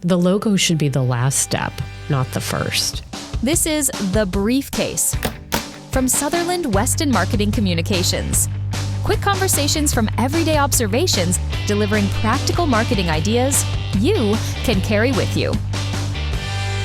The logo should be the last step, not the first. This is The Briefcase from Sutherland Weston Marketing Communications. Quick conversations from everyday observations, delivering practical marketing ideas you can carry with you.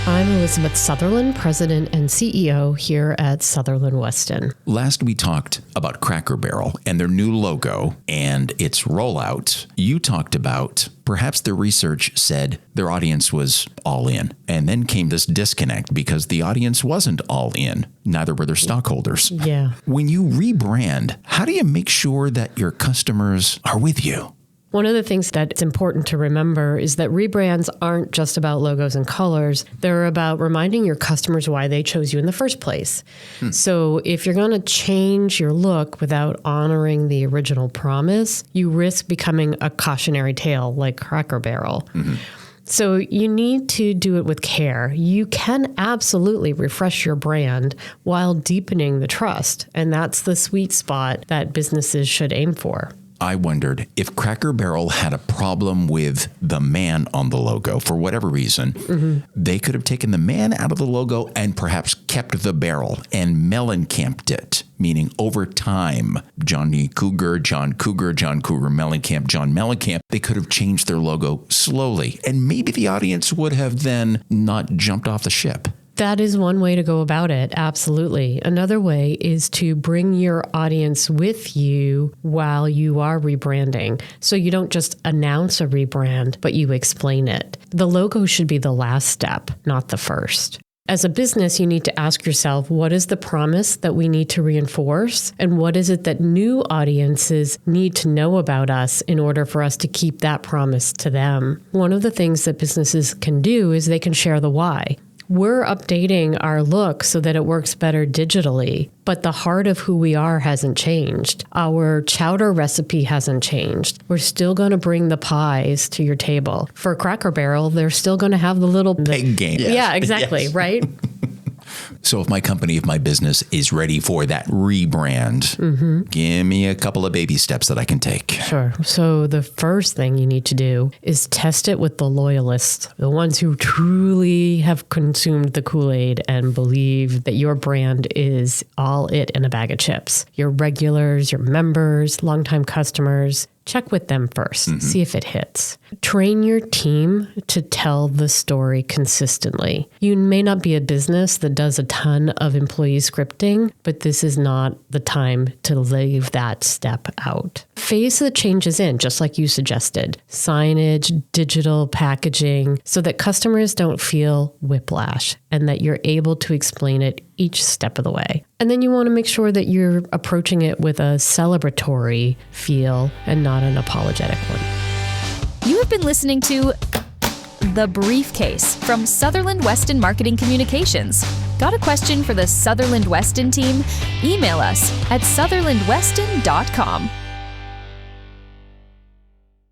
I'm Elizabeth Sutherland, President and CEO here at Sutherland Weston. Last we talked about Cracker Barrel and their new logo and its rollout. You talked about perhaps their research said their audience was all in. And then came this disconnect because the audience wasn't all in. Neither were their stockholders. Yeah. When you rebrand, how do you make sure that your customers are with you? One of the things that's important to remember is that rebrands aren't just about logos and colors. They're about reminding your customers why they chose you in the first place. So if you're going to change your look without honoring the original promise, you risk becoming a cautionary tale like Cracker Barrel. So you need to do it with care. You can absolutely refresh your brand while deepening the trust. And that's the sweet spot that businesses should aim for. I wondered if Cracker Barrel had a problem with the man on the logo for whatever reason. They could have taken the man out of the logo and perhaps kept the barrel and Mellencamped it, meaning over time, John Cougar, Mellencamp, John Mellencamp. They could have changed their logo slowly, and maybe the audience would have then not jumped off the ship. That is one way to go about it. Absolutely. Another way is to bring your audience with you while you are rebranding. So you don't just announce a rebrand, but you explain it. The logo should be the last step, not the first. As a business, you need to ask yourself, what is the promise that we need to reinforce? And what is it that new audiences need to know about us in order for us to keep that promise to them? One of the things that businesses can do is they can share the why. We're updating our look so that it works better digitally, but the heart of who we are hasn't changed. Our chowder recipe hasn't changed. We're still going to bring the pies to your table. For Cracker Barrel, they're still going to have the little egg game. Yeah, exactly, right? So if my business is ready for that rebrand, give me a couple of baby steps that I can take. Sure. So the first thing you need to do is test it with the loyalists, the ones who truly have consumed the Kool-Aid and believe that your brand is all it in a bag of chips. Your regulars, your members, longtime customers. Check with them first. See if it hits. Train your team to tell the story consistently. You may not be a business that does a ton of employee scripting, but this is not the time to leave that step out. Phase the changes in, just like you suggested. Signage, digital packaging, so that customers don't feel whiplash and that you're able to explain it each step of the way. And then you want to make sure that you're approaching it with a celebratory feel and not an apologetic one. You have been listening to The Briefcase from Sutherland Weston Marketing Communications. Got a question for the Sutherland Weston team? Email us at sutherlandweston.com.